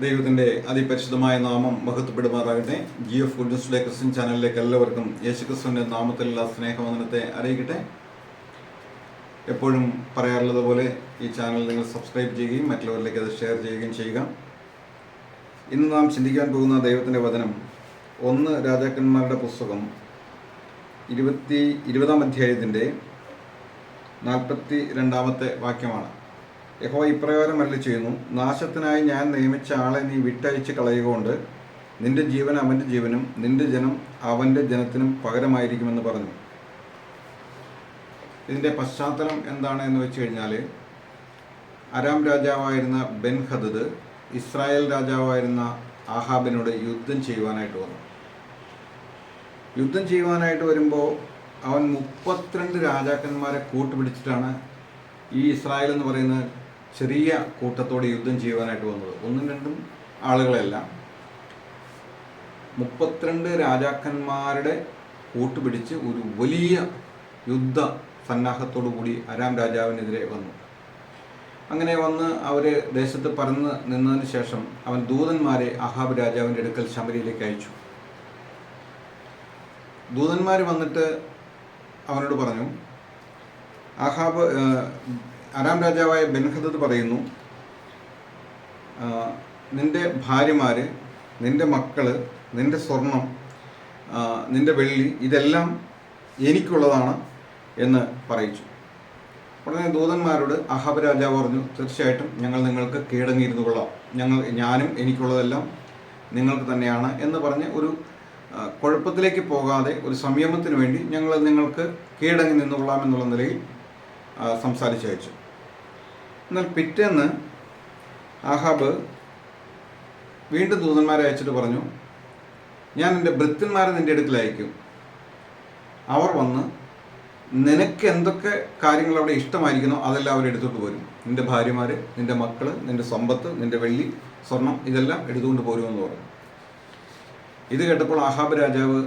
ദൈവത്തിൻ്റെ അതിപരിശുദ്ധമായ നാമം മഹത്വപ്പെടുമാറാകട്ടെ. GF good news day Christian ചാനലിലേക്ക് എല്ലാവർക്കും യേശുക്രിസ്തുവിൻ്റെ നാമത്തിലുള്ള സ്നേഹവന്ദനത്തെ അറിയിക്കട്ടെ. എപ്പോഴും പറയാറുള്ളത് പോലെ ഈ ചാനൽ നിങ്ങൾ സബ്സ്ക്രൈബ് ചെയ്യുകയും മറ്റുള്ളവരിലേക്ക് അത് ഷെയർ ചെയ്യുകയും ചെയ്യുക. ഇന്ന് നാം ചിന്തിക്കാൻ പോകുന്ന ദൈവത്തിൻ്റെ വചനം 1 രാജാക്കന്മാരുടെ പുസ്തകം 20-ാം അധ്യായത്തിൻ്റെ 42-ാമത്തെ വാക്യമാണ്. യഹോവ ഇപ്രകാരം അരുളിച്ചെയ്യുന്നു, നാശത്തിനായി ഞാൻ നിയമിച്ച ആളെ നീ വിട്ടയച്ച് കളയുകൊണ്ട് നിന്റെ ജീവൻ അവൻ്റെ ജീവനും നിന്റെ ജനം അവൻ്റെ ജനത്തിനും പകരമായിരിക്കുമെന്ന് പറഞ്ഞു. ഇതിൻ്റെ പശ്ചാത്തലം എന്താണ് എന്ന് വെച്ച് കഴിഞ്ഞാൽ, അരാം രാജാവായിരുന്ന ബെൻഹദദ് ഇസ്രായേൽ രാജാവായിരുന്ന ആഹാബിനോട് യുദ്ധം ചെയ്യുവാനായിട്ട് വന്നു. യുദ്ധം ചെയ്യുവാനായിട്ട് വരുമ്പോൾ അവൻ 32 രാജാക്കന്മാരെ കൂട്ടുപിടിച്ചിട്ടാണ് ഈ ഇസ്രായേൽ എന്ന് പറയുന്ന ചെറിയ കൂട്ടത്തോട് യുദ്ധം ചെയ്യുവാനായിട്ട് വന്നത്. 1-2 ആളുകളെല്ലാം 32 രാജാക്കന്മാരുടെ കൂട്ടുപിടിച്ച് ഒരു വലിയ യുദ്ധ സന്നാഹത്തോടു കൂടി അരാം രാജാവിനെതിരെ വന്നു. അങ്ങനെ വന്ന് അവർ ദേശത്ത് പരന്ന് നിന്നതിന് ശേഷം അവൻ ദൂതന്മാരെ അഹാബ് രാജാവിൻ്റെ അടുക്കൽ ശമരിയിലേക്ക് അയച്ചു. ദൂതന്മാർ വന്നിട്ട് അവനോട് പറഞ്ഞു, അരാം രാജാവായ ബെൻഹദദ് പറയുന്നു, നിന്റെ ഭാര്യമാർ, നിന്റെ മക്കൾ, നിന്റെ സ്വർണം, നിന്റെ വെള്ളി ഇതെല്ലാം എനിക്കുള്ളതാണ് എന്ന് പറയിച്ചു. ഉടനെ ദൂതന്മാരോട് അഹാബ് രാജാവ് പറഞ്ഞു, തീർച്ചയായിട്ടും ഞങ്ങൾ നിങ്ങൾക്ക് കീഴടങ്ങിയിരുന്നു കൊള്ളാം, ഞാനും എനിക്കുള്ളതെല്ലാം നിങ്ങൾക്ക് തന്നെയാണ് എന്ന് പറഞ്ഞ് ഒരു കുഴപ്പത്തിലേക്ക് പോകാതെ ഒരു സംയമനത്തിന് വേണ്ടി ഞങ്ങൾ നിങ്ങൾക്ക് കീഴടങ്ങി നിന്നുകൊള്ളാം എന്നുള്ള നിലയിൽ സംസാരിച്ചയച്ചു. എന്നാൽ പിറ്റേന്ന് ആഹാബ് വീണ്ടും ദൂതന്മാരെ അയച്ചിട്ട് പറഞ്ഞു, ഞാൻ എൻ്റെ ഭൃത്യന്മാരെ നിൻ്റെ അടുക്കൽ അയക്കും, അവർ വന്ന് നിനക്ക് എന്തൊക്കെ കാര്യങ്ങൾ അവിടെ ഇഷ്ടമായിരിക്കുന്നോ അതെല്ലാം അവരെടുത്തോട്ട് പോരും. നിൻ്റെ ഭാര്യമാർ, നിൻ്റെ മക്കൾ, നിൻ്റെ സമ്പത്ത്, നിൻ്റെ വെള്ളി, സ്വർണം ഇതെല്ലാം എടുത്തുകൊണ്ട് പോരുമെന്ന് പറഞ്ഞു. ഇത് കേട്ടപ്പോൾ ആഹാബ് രാജാവ്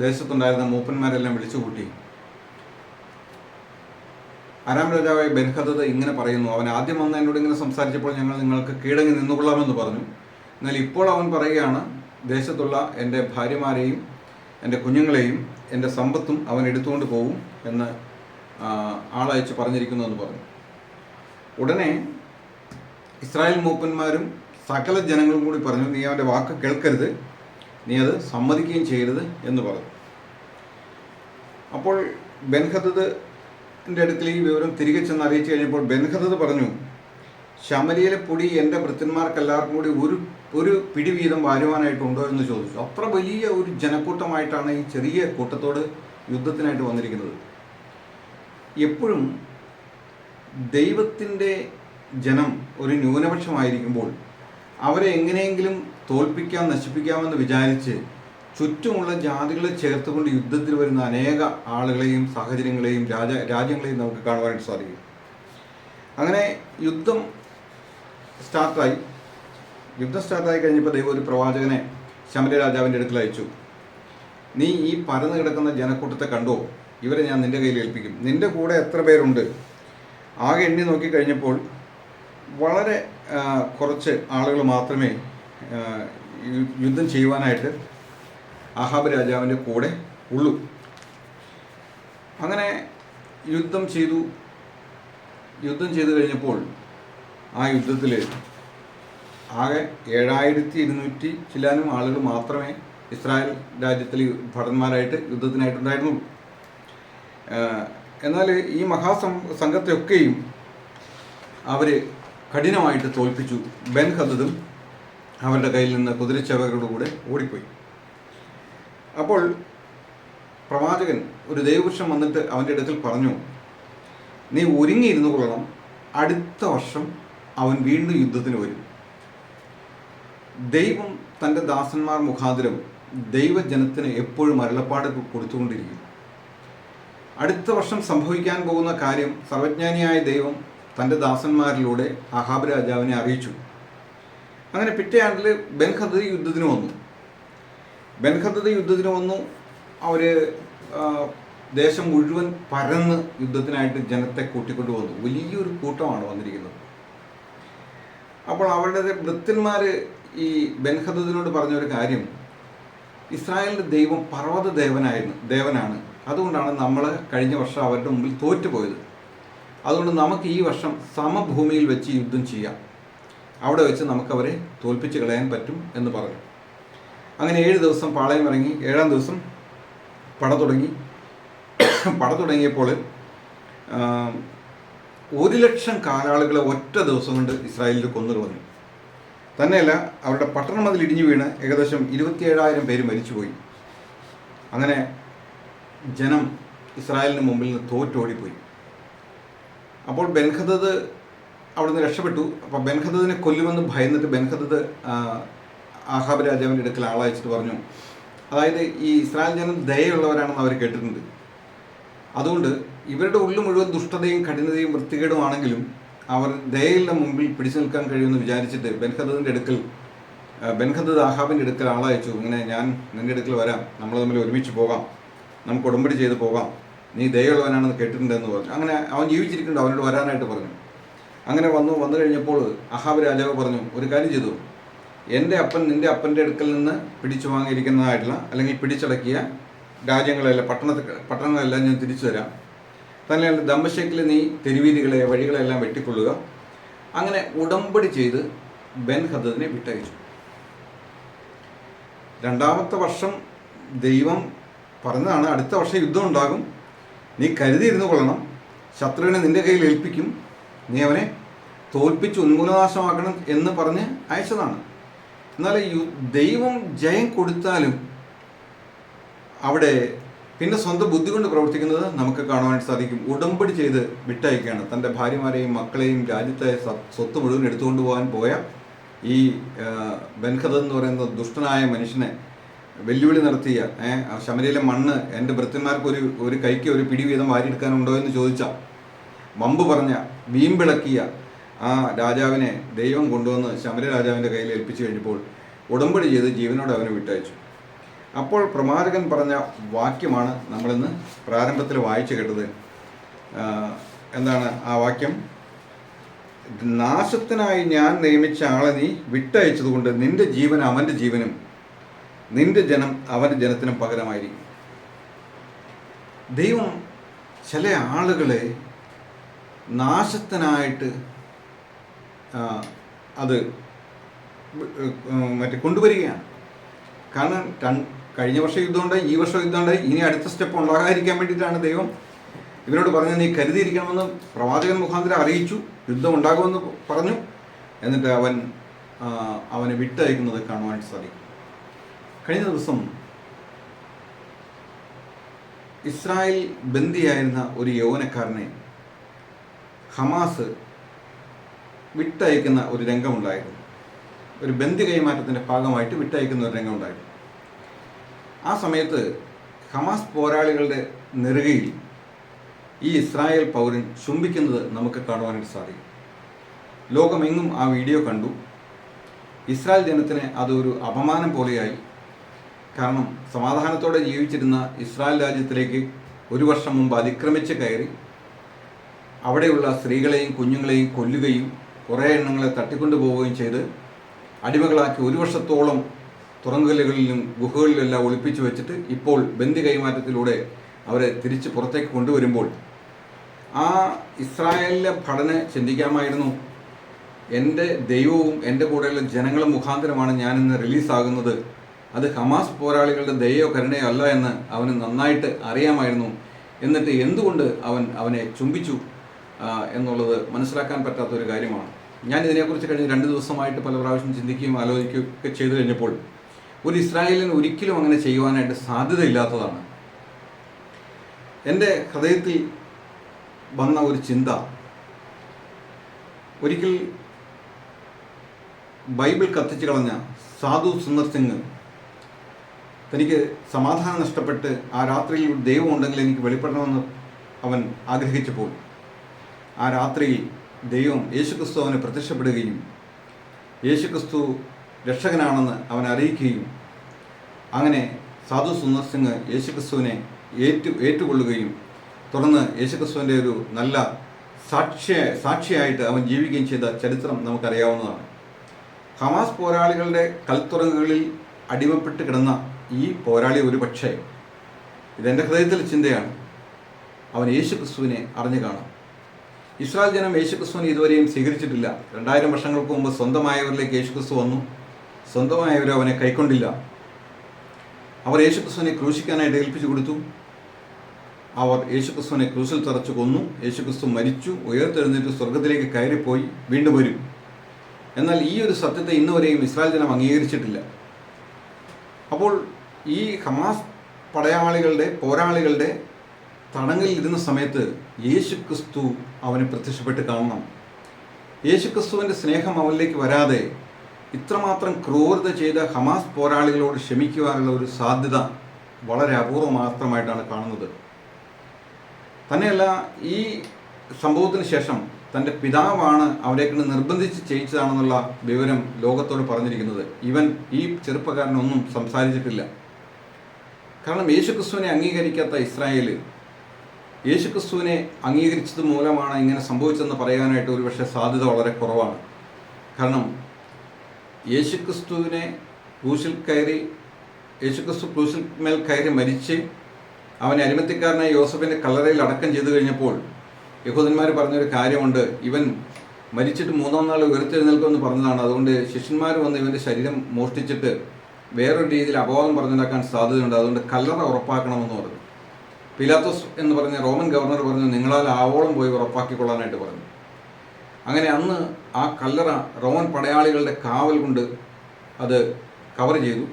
ദേശത്തുണ്ടായിരുന്ന മൂപ്പന്മാരെല്ലാം വിളിച്ചു കൂട്ടി, അരാം രാജാവായ ബെൻഹദദ് ഇങ്ങനെ പറയുന്നു, അവൻ ആദ്യം വന്ന് എന്നോട് ഇങ്ങനെ സംസാരിച്ചപ്പോൾ ഞങ്ങൾ നിങ്ങൾക്ക് കീഴടങ്ങി നിന്നുകൊള്ളാമെന്ന് പറഞ്ഞു. എന്നാൽ ഇപ്പോൾ അവൻ പറയുകയാണ്, ദേശത്തുള്ള എൻ്റെ ഭാര്യമാരെയും എൻ്റെ കുഞ്ഞുങ്ങളെയും എൻ്റെ സമ്പത്തും അവൻ എടുത്തുകൊണ്ട് പോകും എന്ന് ആളയച്ച് പറഞ്ഞിരിക്കുന്നു എന്ന് പറഞ്ഞു. ഉടനെ ഇസ്രായേൽ മൂപ്പന്മാരും സകല ജനങ്ങളും കൂടി പറഞ്ഞു, നീ അവൻ്റെ വാക്ക് കേൾക്കരുത്, നീ അത് സമ്മതിക്കുകയും ചെയ്യരുത് എന്ന് പറഞ്ഞു. അപ്പോൾ ബെൻഹദദിൻ്റെ അടുക്കൽ ഈ വിവരം തിരികെ ചെന്ന് അറിയിച്ചു കഴിഞ്ഞപ്പോൾ ബെൻഹദദ് പറഞ്ഞു, ശമരിയിലെ പൊടി എൻ്റെ ഭൃത്യന്മാർക്കെല്ലാവർക്കും കൂടി ഒരു പിടി വീതം വാരുവാനായിട്ടുണ്ടോ എന്ന് ചോദിച്ചു. അത്ര വലിയ ഒരു ജനക്കൂട്ടമായിട്ടാണ് ഈ ചെറിയ കൂട്ടത്തോട് യുദ്ധത്തിനായിട്ട് വന്നിരിക്കുന്നത്. എപ്പോഴും ദൈവത്തിൻ്റെ ജനം ഒരു ന്യൂനപക്ഷമായിരിക്കുമ്പോൾ അവരെ എങ്ങനെയെങ്കിലും തോൽപ്പിക്കാം, നശിപ്പിക്കാമെന്ന് വിചാരിച്ച് ചുറ്റുമുള്ള ജാതികളെ ചേർത്തുകൊണ്ട് യുദ്ധത്തിൽ വരുന്ന അനേക ആളുകളെയും സാഹചര്യങ്ങളെയും രാജ്യങ്ങളെയും നമുക്ക് കാണുവാനായിട്ട് സാധിക്കും. അങ്ങനെ യുദ്ധം സ്റ്റാർട്ടായി കഴിഞ്ഞപ്പോൾ ദൈവം ഒരു പ്രവാചകനെ ശമര്യ രാജാവിൻ്റെ അടുക്കൽ അയച്ചു. നീ ഈ പരന്നു കിടക്കുന്ന ജനക്കൂട്ടത്തെ കണ്ടോ? ഇവരെ ഞാൻ നിൻ്റെ കയ്യിൽ ഏൽപ്പിക്കും. നിൻ്റെ കൂടെ എത്ര പേരുണ്ട്? ആകെ എണ്ണി നോക്കിക്കഴിഞ്ഞപ്പോൾ വളരെ കുറച്ച് ആളുകൾ മാത്രമേ യുദ്ധം ചെയ്യുവാനായിട്ട് ആഹാബ് രാജാവിൻ്റെ കൂടെ ഉള്ളൂ. അങ്ങനെ യുദ്ധം ചെയ്തു കഴിഞ്ഞപ്പോൾ ആ യുദ്ധത്തിൽ ആകെ 7200 ചില്ലാനും ആളുകൾ മാത്രമേ ഇസ്രായേൽ രാജ്യത്തിൽ ഭടന്മാരായിട്ട് യുദ്ധത്തിനായിട്ടുണ്ടായിരുന്നുള്ളൂ. എന്നാൽ ഈ സംഘത്തെയൊക്കെയും അവർ കഠിനമായിട്ട് തോൽപ്പിച്ചു. ബെൻഹദദും അവരുടെ കയ്യിൽ നിന്ന് കുതിരച്ചേവകരുടെ കൂടെ ഓടിപ്പോയി. അപ്പോൾ പ്രവാചകൻ, ഒരു ദൈവപുരുഷൻ വന്നിട്ട് അവൻ്റെ അടുക്കൽ പറഞ്ഞു, നീ ഒരുങ്ങിയിരുന്നു കൊള്ളണം, അടുത്ത വർഷം അവൻ വീണ്ടും യുദ്ധത്തിന് വരും. ദൈവം തൻ്റെ ദാസന്മാർ മുഖാന്തരം ദൈവജനത്തിന് എപ്പോഴും അരുളപ്പാട് കൊടുത്തുകൊണ്ടിരിക്കും. അടുത്ത വർഷം സംഭവിക്കാൻ പോകുന്ന കാര്യം സർവജ്ഞാനിയായ ദൈവം തൻ്റെ ദാസന്മാരിലൂടെ അഹാബ് രാജാവിനെ അറിയിച്ചു. അങ്ങനെ പിറ്റേ ആണ്ടിൽ ബെൻഹദദ് യുദ്ധത്തിന് വന്നു. അവർ ദേശം മുഴുവൻ പരന്ന് യുദ്ധത്തിനായിട്ട് ജനത്തെ കൂട്ടിക്കൊണ്ടുവന്നു. വലിയൊരു കൂട്ടമാണ് വന്നിരിക്കുന്നത്. അപ്പോൾ അവരുടെ ഭൃത്യന്മാർ ഈ ബെൻഹദദിനോട് പറഞ്ഞൊരു കാര്യം, ഇസ്രായേലിൻ്റെ ദൈവം പർവ്വത ദേവനാണ്, അതുകൊണ്ടാണ് നമ്മൾ കഴിഞ്ഞ വർഷം അവരുടെ മുമ്പിൽ തോറ്റുപോയത്. അതുകൊണ്ട് നമുക്ക് ഈ വർഷം സമഭൂമിയിൽ വെച്ച് യുദ്ധം ചെയ്യാം, അവിടെ വെച്ച് നമുക്കവരെ തോൽപ്പിച്ച് കളയാൻ പറ്റും എന്ന് പറഞ്ഞു. അങ്ങനെ 7 ദിവസം പാളയം ഇറങ്ങി. 7-ാം ദിവസം പട തുടങ്ങിയപ്പോൾ 1,00,000 കാലാളുകളെ ഒറ്റ ദിവസം കൊണ്ട് ഇസ്രായേലിൽ കൊന്നുകളഞ്ഞു. തന്നെയല്ല, അവരുടെ പട്ടണം അതിൽ ഇടിഞ്ഞു വീണ് ഏകദേശം 27,000 പേര് മരിച്ചുപോയി. അങ്ങനെ ജനം ഇസ്രായേലിന് മുമ്പിൽ നിന്ന് തോറ്റോടിപ്പോയി. അപ്പോൾ ബെൻഹദദ് അവിടുന്ന് രക്ഷപ്പെട്ടു. അപ്പോൾ ബെൻഹദദിനെ കൊല്ലുമെന്ന് ഭയന്നിട്ട് ബെൻഹദദ് ആഹാബ് രാജാവിൻ്റെ അടുക്കൽ ആളയച്ചിട്ട് പറഞ്ഞു, അതായത് ഈ ഇസ്രായേൽ ജനം ദയയുള്ളവരാണെന്ന് അവർ കേട്ടിട്ടുണ്ട്, അതുകൊണ്ട് ഇവരുടെ ഉള്ളിൽ മുഴുവൻ ദുഷ്ടതയും കഠിനതയും വൃത്തികേടുമാണെങ്കിലും അവർ ദയയുടെ മുമ്പിൽ പിടിച്ചു നിൽക്കാൻ കഴിയുമെന്ന് വിചാരിച്ചിട്ട് ബെൻഹദദ് ആഹാബിൻ്റെ അടുക്കൽ ആളയച്ചു. ഇങ്ങനെ, ഞാൻ നിൻ്റെ അടുക്കൽ വരാം, നമ്മൾ തമ്മിൽ ഒരുമിച്ച് പോകാം, നമുക്ക് ഉടമ്പടി ചെയ്ത് പോകാം, നീ ദയയുള്ളവനാണെന്ന് കേട്ടിട്ടുണ്ടെന്ന് പറഞ്ഞു. അങ്ങനെ അവൻ ജീവിച്ചിരിക്കുന്നുണ്ട്, അവനോട് വരാനായിട്ട് പറഞ്ഞു. അങ്ങനെ വന്നു കഴിഞ്ഞപ്പോൾ അഹാബ് രാജാവ് പറഞ്ഞു, ഒരു കാര്യം ചെയ്തു, എൻ്റെ അപ്പൻ നിൻ്റെ അപ്പൻ്റെ അടുക്കൽ നിന്ന് പിടിച്ചു വാങ്ങിയിരിക്കുന്നതായിട്ടുള്ള അല്ലെങ്കിൽ പിടിച്ചടക്കിയ രാജ്യങ്ങളെല്ലാം പട്ടണങ്ങളെല്ലാം ഞാൻ തിരിച്ചു തരാം. തന്നെയല്ല, ദമ്മശ്ശേക്കിൽ നീ തെരുവീതികളെ വഴികളെല്ലാം വെട്ടിക്കൊള്ളുക. അങ്ങനെ ഉടമ്പടി ചെയ്ത് ബെൻഹദദിനെ വിട്ടയച്ചു. 2-ാമത്തെ വർഷം ദൈവം പറഞ്ഞതാണ്, അടുത്ത വർഷം യുദ്ധം ഉണ്ടാകും, നീ കരുതിയിരുന്നു കൊള്ളണം, ശത്രുവിനെ നിൻ്റെ കയ്യിൽ ഏൽപ്പിക്കും, നീ അവനെ തോൽപ്പിച്ച് ഉന്മൂലനാശമാക്കണം എന്ന് പറഞ്ഞ് അയച്ചതാണ്. എന്നാൽ ദൈവം ജയം കൊടുത്താലും അവിടെ പിന്നെ സ്വന്തം ബുദ്ധി കൊണ്ട് പ്രവർത്തിക്കുന്നത് നമുക്ക് കാണുവാൻ സാധിക്കും. ഉടമ്പടി ചെയ്ത് വിട്ടയക്കുകയാണ്. തൻ്റെ ഭാര്യമാരെയും മക്കളെയും രാജ്യത്തെ സ്വത്ത് മുഴുവൻ എടുത്തുകൊണ്ട് പോയ ഈ ബെൻഹദദ് എന്ന് പറയുന്ന ദുഷ്ടനായ മനുഷ്യനെ വെല്ലുവിളി നടത്തിയ ശമരിയിലെ മണ്ണ് എൻ്റെ ഭൃത്യന്മാർക്ക് ഒരു കൈക്ക് ഒരു പിടി വീതം വാരിയെടുക്കാനുണ്ടോ എന്ന് ചോദിച്ച, വമ്പ് പറഞ്ഞ, വീമ്പിളക്കിയ ആ രാജാവിനെ ദൈവം കൊണ്ടുവന്ന് ശമര രാജാവിൻ്റെ കയ്യിൽ ഏൽപ്പിച്ചു കഴിഞ്ഞപ്പോൾ ഉടമ്പടി ചെയ്ത് ജീവനോടെ അവനെ വിട്ടയച്ചു. അപ്പോൾ പ്രവാചകൻ പറഞ്ഞ വാക്യമാണ് നമ്മളിന്ന് പ്രാരംഭത്തിൽ വായിച്ചു കേട്ടത്. എന്താണ് ആ വാക്യം? നാശത്തിനായി ഞാൻ നിയമിച്ച ആളെ നീ വിട്ടയച്ചതുകൊണ്ട് നിന്റെ ജീവൻ അവൻ്റെ ജീവനും നിന്റെ ജനം അവൻ്റെ ജനത്തിനും പകരമായിരിക്കും. ദൈവം ചില ആളുകളെ നാശത്തിനായിട്ട് അത് കൊണ്ടുവരികയാണ്. കാരണം കഴിഞ്ഞ വർഷം യുദ്ധമുണ്ടായി, ഈ വർഷം യുദ്ധമുണ്ടായി, ഇനി അടുത്ത സ്റ്റെപ്പ് ഉണ്ടാകാതിരിക്കാൻ വേണ്ടിയിട്ടാണ് ദൈവം ഇവരോട് പറഞ്ഞത് നീ കരുതിയിരിക്കണമെന്ന് പ്രവാചകൻ മുഖാന്തരം അറിയിച്ചു, യുദ്ധം ഉണ്ടാകുമെന്ന് പറഞ്ഞു. എന്നിട്ട് അവനെ വിട്ടയക്കുന്നത് കാണുവാൻ സാധിക്കും. കഴിഞ്ഞ ദിവസം ഇസ്രായേൽ ബന്ദിയായിരുന്ന ഒരു യൗവനക്കാരനെ ഹമാസ് വിട്ടയക്കുന്ന ഒരു രംഗമുണ്ടായിരുന്നു. ഒരു ബന്ദി കൈമാറ്റത്തിൻ്റെ ഭാഗമായിട്ട് വിട്ടയക്കുന്ന ഒരു രംഗമുണ്ടായിരുന്നു. ആ സമയത്ത് ഹമാസ് പോരാളികളുടെ നെറുകയിൽ ഈ ഇസ്രായേൽ പൗരൻ ചുംബിക്കുന്നത് നമുക്ക് കാണുവാനായിട്ട് സാധിക്കും. ലോകമെങ്ങും ആ വീഡിയോ കണ്ടു. ഇസ്രായേൽ ജനത്തിന് അതൊരു അപമാനം പോലെയായി. കാരണം സമാധാനത്തോടെ ജീവിച്ചിരുന്ന ഇസ്രായേൽ രാജ്യത്തിലേക്ക് 1 വർഷം മുമ്പ് അതിക്രമിച്ച് കയറി അവിടെയുള്ള സ്ത്രീകളെയും കുഞ്ഞുങ്ങളെയും കൊല്ലുകയും കുറേ എണ്ണങ്ങളെ തട്ടിക്കൊണ്ടുപോവുകയും ചെയ്ത് അടിമകളാക്കി 1 വർഷത്തോളം തുറങ്കലുകളിലും ഗുഹകളിലെല്ലാം ഒളിപ്പിച്ചു വെച്ചിട്ട് ഇപ്പോൾ ബന്ദി കൈമാറ്റത്തിലൂടെ അവരെ തിരിച്ച് പുറത്തേക്ക് കൊണ്ടുവരുമ്പോൾ ആ ഇസ്രായേലിലെ ഭടന് ചിന്തിക്കാമായിരുന്നു, എൻ്റെ ദൈവവും എൻ്റെ കൂടെയുള്ള ജനങ്ങളും മുഖാന്തരമാണ് ഞാനിന്ന് റിലീസാകുന്നത്, അത് ഹമാസ് പോരാളികളുടെ ദയയോ കരുണയോ അല്ല എന്ന് അവന് നന്നായിട്ട് അറിയാമായിരുന്നു. എന്നിട്ട് എന്തുകൊണ്ട് അവനെ ചുംബിച്ചു എന്നുള്ളത് മനസ്സിലാക്കാൻ പറ്റാത്തൊരു കാര്യമാണ്. ഞാൻ ഇതിനെക്കുറിച്ച് കഴിഞ്ഞ 2 ദിവസമായിട്ട് പല പ്രാവശ്യം ചിന്തിക്കുകയും ആലോചിക്കുകയൊക്കെ ചെയ്തു കഴിഞ്ഞപ്പോൾ ഒരു ഇസ്രായേലിന് ഒരിക്കലും അങ്ങനെ ചെയ്യുവാനായിട്ട് സാധ്യതയില്ലാത്തതാണ്. എൻ്റെ ഹൃദയത്തിൽ വന്ന ഒരു ചിന്ത, ഒരിക്കൽ ബൈബിൾ കത്തിച്ചു കളഞ്ഞ സാധു സുന്ദർ സിംഗ് തനിക്ക് സമാധാനം നഷ്ടപ്പെട്ട് ആ രാത്രിയിൽ ദൈവം ഉണ്ടെങ്കിൽ എനിക്ക് വെളിപ്പെടണമെന്ന് അവൻ ആഗ്രഹിച്ചപ്പോൾ ആ രാത്രിയിൽ ദൈവം യേശുക്രിസ്തു അവന് പ്രത്യക്ഷപ്പെടുകയും യേശുക്രിസ്തു രക്ഷകനാണെന്ന് അവൻ അറിയിക്കുകയും അങ്ങനെ സാധു സുന്ദർ സിംഗ് യേശുക്രിസ്തുവിനെ ഏറ്റുകൊള്ളുകയും തുടർന്ന് യേശുക്രിസ്തുവിൻ്റെ ഒരു നല്ല സാക്ഷിയായിട്ട് അവൻ ജീവിക്കുകയും ചെയ്ത ചരിത്രം നമുക്കറിയാവുന്നതാണ്. ഹമാസ് പോരാളികളുടെ കൽത്തുറങ്ങുകളിൽ അടിമപ്പെട്ട് കിടന്ന ഈ പോരാളി ഒരു പക്ഷേ, ഇതെൻ്റെ ഹൃദയത്തിലെ ചിന്തയാണ്, അവൻ യേശു ക്രിസ്തുവിനെ അറിഞ്ഞു കാണും. ഇസ്രായേൽ ജനം യേശു ക്രിസ്തുവിനെ ഇതുവരെയും സ്വീകരിച്ചിട്ടില്ല. 2000 വർഷങ്ങൾക്ക് മുമ്പ് സ്വന്തമായവരിലേക്ക് യേശു ക്രിസ്തു വന്നു, സ്വന്തമായവരും അവനെ കൈക്കൊണ്ടില്ല. അവർ യേശു ക്രിസ്തുവിനെ ക്രൂശിക്കാനായിട്ട് ഏൽപ്പിച്ചു കൊടുത്തു. അവർ യേശു ക്രിസ്തുവിനെ ക്രൂശിൽ തറച്ചു കൊന്നു. യേശു ക്രിസ്തു മരിച്ചു, ഉയർത്തെഴുന്നേറ്റ് സ്വർഗത്തിലേക്ക് കയറിപ്പോയി, വീണ്ടും വരും. എന്നാൽ ഈ ഒരു സത്യത്തെ ഇന്നുവരെയും ഇസ്രായേൽ ജനം അംഗീകരിച്ചിട്ടില്ല. അപ്പോൾ ഈ ഹമാസ് പോരാളികളുടെ തടങ്കലിൽ ഇരുന്ന സമയത്ത് യേശു ക്രിസ്തു അവന് പ്രത്യക്ഷപ്പെട്ട് കാണണം. യേശു ക്രിസ്തുവിൻ്റെ സ്നേഹം അവനിലേക്ക് വരാതെ ഇത്രമാത്രം ക്രൂരത ചെയ്ത ഹമാസ് പോരാളികളോട് ക്ഷമിക്കുവാനുള്ള ഒരു സാധ്യത വളരെ അപൂർവം മാത്രമായിട്ടാണ് കാണുന്നത്. തന്നെയല്ല, ഈ സംഭവത്തിന് ശേഷം തൻ്റെ പിതാവാണ് അവരെ കൊണ്ട് നിർബന്ധിച്ച് ചെയ്യിച്ചതാണെന്നുള്ള വിവരം ലോകത്തോട് പറഞ്ഞിരിക്കുന്നത്. ഇവൻ ഈ ചെറുപ്പക്കാരനൊന്നും സംസാരിച്ചിട്ടില്ല. കാരണം യേശുക്രിസ്തുവിനെ അംഗീകരിക്കാത്ത ഇസ്രായേൽ യേശുക്രിസ്തുവിനെ അംഗീകരിച്ചത് മൂലമാണ് ഇങ്ങനെ സംഭവിച്ചതെന്ന് പറയാനായിട്ട് ഒരുപക്ഷെ സാധ്യത വളരെ കുറവാണ്. കാരണം യേശുക്രിസ്തു ക്രൂശിൽ മേൽ കയറി മരിച്ച് അവനെ അരിമത്തിക്കാരനായ യോസഫിൻ്റെ കല്ലറയിൽ അടക്കം ചെയ്തു കഴിഞ്ഞപ്പോൾ യഹൂദന്മാർ പറഞ്ഞൊരു കാര്യമുണ്ട്, ഇവൻ മരിച്ചിട്ട് 3-ാം നാൾ ഉയർത്തെഴുന്നേൽക്കുമെന്ന് പറഞ്ഞതാണ്. അതുകൊണ്ട് ശിഷ്യന്മാർ വന്ന് ഇവൻ്റെ ശരീരം മോഷ്ടിച്ചിട്ട് വേറൊരു രീതിയിൽ അപവാദം പറഞ്ഞുണ്ടാക്കാൻ സാധ്യതയുണ്ട്, അതുകൊണ്ട് കല്ലറ ഉറപ്പാക്കണമെന്ന് പറഞ്ഞു. പിലാത്തോസ് എന്ന് പറഞ്ഞ റോമൻ ഗവർണർ പറഞ്ഞു, നിങ്ങളാൽ ആവോളം പോയി ഉറപ്പാക്കിക്കൊള്ളാനായിട്ട് പറഞ്ഞു. അങ്ങനെ അന്ന് ആ കല്ലറ റോമൻ പടയാളികളുടെ കാവൽ കൊണ്ട് അത് കവർ ചെയ്തു.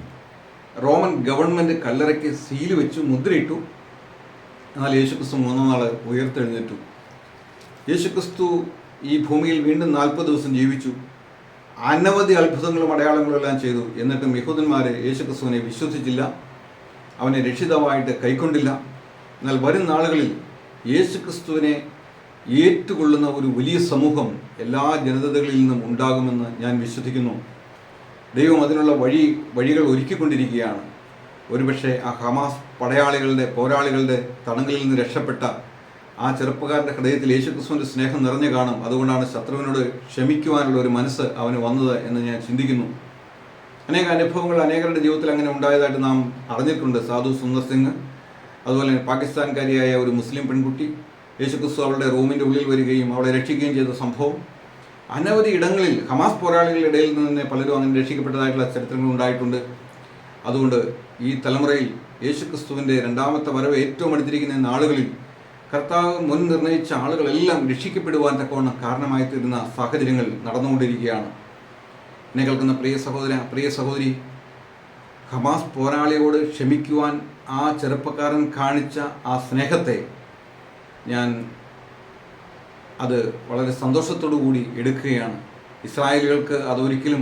റോമൻ ഗവൺമെൻറ് കല്ലറയ്ക്ക് സീല് വെച്ചു, മുദ്രയിട്ടു. എന്നാൽ യേശുക്രിസ്തു 3-ാം നാൾ ഉയർത്തെഴുന്നേറ്റു. യേശുക്രിസ്തു ഈ ഭൂമിയിൽ വീണ്ടും 40 ദിവസം ജീവിച്ചു. അനവധി അത്ഭുതങ്ങളും അടയാളങ്ങളും എല്ലാം ചെയ്തു. എന്നിട്ടും യഹൂദന്മാർ യേശുക്രിസ്തുവിനെ വിശ്വസിച്ചില്ല, അവനെ രക്ഷിതാവായിട്ട് കൈക്കൊണ്ടില്ല. എന്നാൽ വരും നാളുകളിൽ യേശുക്രിസ്തുവിനെ ഏറ്റുകൊള്ളുന്ന ഒരു വലിയ സമൂഹം എല്ലാ ജനതകളിൽ നിന്നും ഉണ്ടാകുമെന്ന് ഞാൻ വിശ്വസിക്കുന്നു. ദൈവം അതിനുള്ള വഴികൾ ഒരുക്കിക്കൊണ്ടിരിക്കുകയാണ്. ഒരുപക്ഷെ ആ ഹമാസ് പോരാളികളുടെ തടങ്കലിൽ നിന്ന് രക്ഷപ്പെട്ട ആ ചെറുപ്പക്കാരൻ്റെ ഹൃദയത്തിൽ യേശുക്രിസ്തുവിൻ്റെ സ്നേഹം നിറഞ്ഞു കാണും. അതുകൊണ്ടാണ് ശത്രുവിനോട് ക്ഷമിക്കുവാനുള്ള ഒരു മനസ്സ് അവന് വന്നത് എന്ന് ഞാൻ ചിന്തിക്കുന്നു. അനേക അനുഭവങ്ങൾ അനേകരുടെ ജീവിതത്തിൽ അങ്ങനെ ഉണ്ടായതായിട്ട് നാം അറിഞ്ഞിട്ടുണ്ട്. സാധു സുന്ദർ സിംഗ്, അതുപോലെ പാകിസ്ഥാൻകാരിയായ ഒരു മുസ്ലിം പെൺകുട്ടി, യേശുക്രിസ്തു അവളുടെ റൂമിൻ്റെ ഉള്ളിൽ വരികയും അവളെ രക്ഷിക്കുകയും ചെയ്ത സംഭവം. അനവധി ഇടങ്ങളിൽ ഹമാസ് പോരാളികളുടെ ഇടയിൽ നിന്ന് തന്നെ പലരും അങ്ങനെ രക്ഷിക്കപ്പെട്ടതായിട്ടുള്ള ചരിത്രങ്ങൾ ഉണ്ടായിട്ടുണ്ട്. അതുകൊണ്ട് ഈ തലമുറയിൽ യേശുക്രിസ്തുവിൻ്റെ 2ാമത്തെ വരവ് ഏറ്റവും അടുത്തിരിക്കുന്ന നാളുകളിൽ കർത്താവ് മുൻ നിർണയിച്ച ആളുകളെല്ലാം രക്ഷിക്കപ്പെടുവാൻ തക്കവണ്ണം കാരണമായി തീരുന്ന സാഹചര്യങ്ങൾ നടന്നുകൊണ്ടിരിക്കുകയാണ്. എന്നെ കേൾക്കുന്ന പ്രിയ സഹോദരി, ഹമാസ് പോരാളിയോട് ക്ഷമിക്കുവാൻ ആ ചെറുപ്പക്കാരൻ കാണിച്ച ആ സ്നേഹത്തെ ഞാൻ അത് വളരെ സന്തോഷത്തോടു കൂടി എടുക്കുകയാണ്. ഇസ്രായേലുകൾക്ക് അതൊരിക്കലും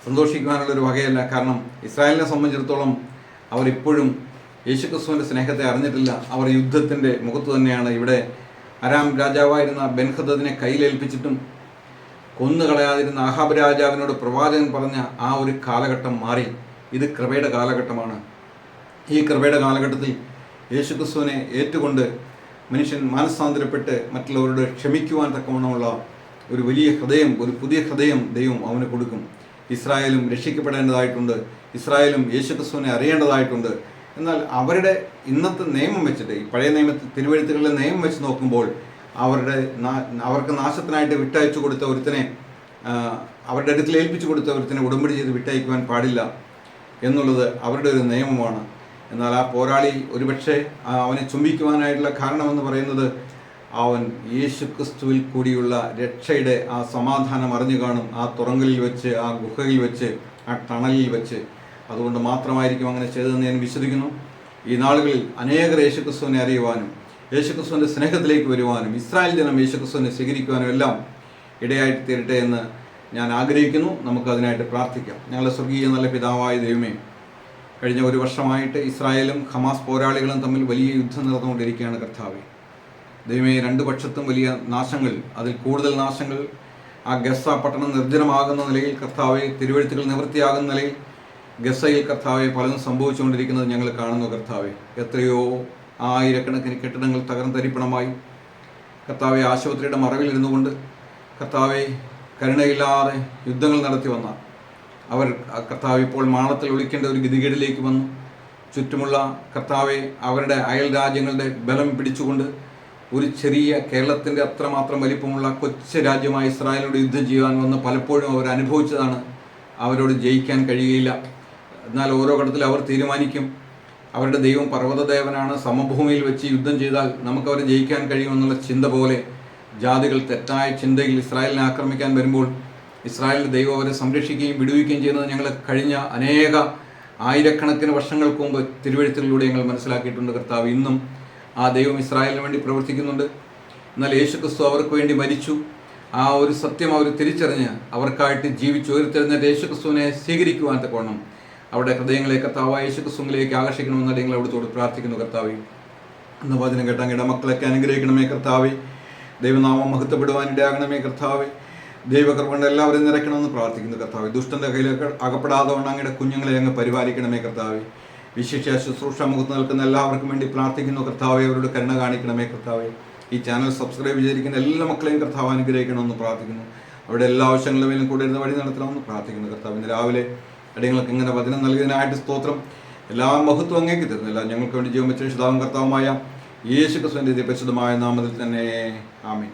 സന്തോഷിക്കുവാനുള്ളൊരു വകയല്ല. കാരണം ഇസ്രായേലിനെ സംബന്ധിച്ചിടത്തോളം അവരിപ്പോഴും യേശുക്രിസ്തുവിൻ്റെ സ്നേഹത്തെ അറിഞ്ഞിട്ടില്ല. അവർ യുദ്ധത്തിൻ്റെ മുഖത്ത് തന്നെയാണ്. ഇവിടെ അരാം രാജാവായിരുന്ന ബെൻഹദദിനെ കയ്യിലേൽപ്പിച്ചിട്ടും കൊന്നുകളയാതിരുന്ന ആഹാബ് രാജാവിനോട് പ്രവാചകൻ പറഞ്ഞ ആ ഒരു കാലഘട്ടം മാറി. ഇത് കൃപയുടെ കാലഘട്ടമാണ്. ഈ കൃപയുടെ കാലഘട്ടത്തിൽ യേശുക്രിസ്തുവിനെ ഏറ്റുകൊണ്ട് മനുഷ്യൻ മാനസാന്തരപ്പെട്ട് മറ്റുള്ളവരോട് ക്ഷമിക്കുവാൻ തക്കവണ്ണമുള്ള ഒരു വലിയ ഹൃദയം, ഒരു പുതിയ ഹൃദയം ദൈവം അവന് കൊടുക്കും. ഇസ്രായേലും രക്ഷിക്കപ്പെടേണ്ടതായിട്ടുണ്ട്. ഇസ്രായേലും യേശുക്രിസ്തുവിനെ അറിയേണ്ടതായിട്ടുണ്ട്. എന്നാൽ അവരുടെ ഇന്നത്തെ നിയമം വെച്ചിട്ട്, ഈ പഴയ തിരുവെഴുത്തുകളിലെ നിയമം വെച്ച് നോക്കുമ്പോൾ അവർക്ക് നാശത്തിനായിട്ട് വിട്ടയച്ചു കൊടുത്ത ഒരുത്തനെ, അവരുടെ അടുത്തിൽ ഏൽപ്പിച്ചു കൊടുത്ത ഒരുത്തനെ ഉടമ്പടി ചെയ്ത് വിട്ടയക്കുവാൻ പാടില്ല എന്നുള്ളത് അവരുടെ ഒരു നിയമമാണ്. എന്നാൽ ആ പോരാളി ഒരുപക്ഷെ അവനെ ചുംബിക്കുവാനായിട്ടുള്ള കാരണമെന്ന് പറയുന്നത് അവൻ യേശുക്രിസ്തുവിൽ കൂടിയുള്ള രക്ഷയുടെ ആ സമാധാനം അറിഞ്ഞു കാണും. ആ തുറങ്കലിൽ വെച്ച്, ആ ഗുഹയിൽ വെച്ച്, ആ ടണലിൽ വെച്ച്. അതുകൊണ്ട് മാത്രമായിരിക്കും അങ്ങനെ ചെയ്തതെന്ന് ഞാൻ വിശ്വസിക്കുന്നു. ഈ നാളുകളിൽ അനേകർ യേശുക്രിസ്തുവിനെ അറിയുവാനും യേശുക്രിസ്തുവിൻ്റെ സ്നേഹത്തിലേക്ക് വരുവാനും ഇസ്രായേൽ ജനം യേശുക്രിസ്തുവിനെ സ്വീകരിക്കുവാനും എല്ലാം ഇടയായിട്ട് തീരട്ടെ എന്ന് ഞാൻ ആഗ്രഹിക്കുന്നു. നമുക്കതിനായിട്ട് പ്രാർത്ഥിക്കാം. ഞങ്ങളുടെ സ്വർഗീയ നല്ല പിതാവായ ദൈവമേ, കഴിഞ്ഞ ഒരു വർഷമായിട്ട് ഇസ്രായേലും ഹമാസ് പോരാളികളും തമ്മിൽ വലിയ യുദ്ധം നടന്നുകൊണ്ടിരിക്കുകയാണ് കർത്താവേ. ദൈവമേ, 2 പക്ഷത്തും വലിയ നാശങ്ങൾ, അതിൽ കൂടുതൽ നാശങ്ങൾ ആ ഗസ പട്ടണം നിർജ്ജനമാകുന്ന നിലയിൽ കർത്താവെ, തിരുവെഴുത്തുകൾ നിവൃത്തിയാകുന്ന നിലയിൽ ഗസയിൽ കർത്താവെ പലതും സംഭവിച്ചുകൊണ്ടിരിക്കുന്നത് ഞങ്ങൾ കാണുന്നു കർത്താവെ. എത്രയോ ആയിരക്കണക്കിന് കെട്ടിടങ്ങൾ തകർന്നരിപ്പണമായി. കർത്താവെ ആശുപത്രിയുടെ മറവിലിരുന്നു കൊണ്ട് കർത്താവെ കരുണയില്ലാതെ യുദ്ധങ്ങൾ നടത്തി വന്ന അവർ കർത്താവ് ഇപ്പോൾ മാളത്തിൽ ഒളിക്കേണ്ട ഒരു ഗതികേടിലേക്ക് വന്നു. ചുറ്റുമുള്ള കർത്താവെ അവരുടെ അയൽ രാജ്യങ്ങളുടെ ബലം പിടിച്ചുകൊണ്ട് ഒരു ചെറിയ കേരളത്തിൻ്റെ അത്രമാത്രം വലിപ്പമുള്ള കൊച്ചു രാജ്യമായ ഇസ്രായേലിനോട് യുദ്ധം ചെയ്യാൻ വന്ന് പലപ്പോഴും അവർ അനുഭവിച്ചതാണ്. അവരോട് ജയിക്കാൻ കഴിയുകയില്ല. എന്നാൽ ഓരോ ഘട്ടത്തിൽ അവർ തീരുമാനിക്കും, അവരുടെ ദൈവം പർവ്വതദേവനാണ്, സമഭൂമിയിൽ വെച്ച് യുദ്ധം ചെയ്താൽ നമുക്കവരെ ജയിക്കാൻ കഴിയുമെന്നുള്ള ചിന്ത പോലെ ജാതികൾ തെറ്റായ ചിന്തയിൽ ഇസ്രായേലിനെ ആക്രമിക്കാൻ വരുമ്പോൾ ഇസ്രായേലിൻ്റെ ദൈവം അവരെ സംരക്ഷിക്കുകയും വിടുവിക്കുകയും ചെയ്യുന്നത് ഞങ്ങൾ കഴിഞ്ഞ അനേക ആയിരക്കണക്കിന് വർഷങ്ങൾക്ക് മുമ്പ് തിരുവെഴുത്തുകളിലൂടെ ഞങ്ങൾ മനസ്സിലാക്കിയിട്ടുണ്ട്. കർത്താവ് ഇന്നും ആ ദൈവം ഇസ്രായേലിന് വേണ്ടി പ്രവർത്തിക്കുന്നുണ്ട്. എന്നാൽ യേശുക്രിസ്തു അവർക്ക് വേണ്ടി മരിച്ചു. ആ ഒരു സത്യം അവർ തിരിച്ചറിഞ്ഞ് അവർക്കായിട്ട് ജീവിച്ചു ഉയർത്തെഴുന്നേറ്റ യേശുക്രിസ്തുവിനെ സ്വീകരിക്കുവാൻ തക്കവണ്ണം അവരുടെ ഹൃദയങ്ങളെ കർത്താവായ യേശുക്രിസ്തുവിലേക്ക് ആകർഷിക്കണമെന്ന് ഞങ്ങൾ അവിടുത്തോട് പ്രാർത്ഥിക്കുന്നു. കർത്താവേ, ഇന്ന് വചനം കേട്ട അങ്ങയുടെ മക്കളൊക്കെ അനുഗ്രഹിക്കണമേ കർത്താവേ. ദൈവനാമം മഹത്വപ്പെടുവാനിടയാകണമേ കർത്താവേ. ദൈവകൃപ കൊണ്ട് എല്ലാവരും നിറയ്ക്കണമെന്ന് പ്രാർത്ഥിക്കുന്നു കർത്താവേ. ദുഷ്ടൻ്റെ കയ്യിലേക്ക് അകപ്പെടാതെ കൊണ്ട് അങ്ങയുടെ കുഞ്ഞുങ്ങളെ അങ്ങ് പരിപാലിക്കണമേ കർത്താവേ. വിശിഷ്യ ശുശ്രൂഷ മുഖത്ത് നിൽക്കുന്ന എല്ലാവർക്കും വേണ്ടി പ്രാർത്ഥിക്കുന്നു കർത്താവെ. അവരോട് കരുണ കാണിക്കണമേ കർത്താവെ. ഈ ചാനൽ സബ്സ്ക്രൈബ് ചെയ്തിരിക്കുന്ന എല്ലാ മക്കളെയും കർത്താവ് അനുഗ്രഹിക്കണമെന്ന് പ്രാർത്ഥിക്കുന്നു. അവരുടെ എല്ലാ ആവശ്യങ്ങളിലും കൂടെ ഇരുന്ന് വഴി നടത്തണമെന്ന് പ്രാർത്ഥിക്കുന്നു കർത്താവ്. ഇന്ന് രാവിലെ അടിയങ്ങൾക്ക് ഇങ്ങനെ വചനം നൽകിയതിനായിട്ട് സ്തോത്രം. എല്ലാ മഹത്വം അങ്ങേക്ക് തരുന്നില്ല. ഞങ്ങൾക്ക് വേണ്ടി ജീവൻ വെച്ച വിശുദ്ധാവും കർത്താവുമായ യേശു ക്രിസ്തുവിൻ്റെ പരിശുദ്ധമായ നാമത്തിൽ തന്നെ ആമേൻ.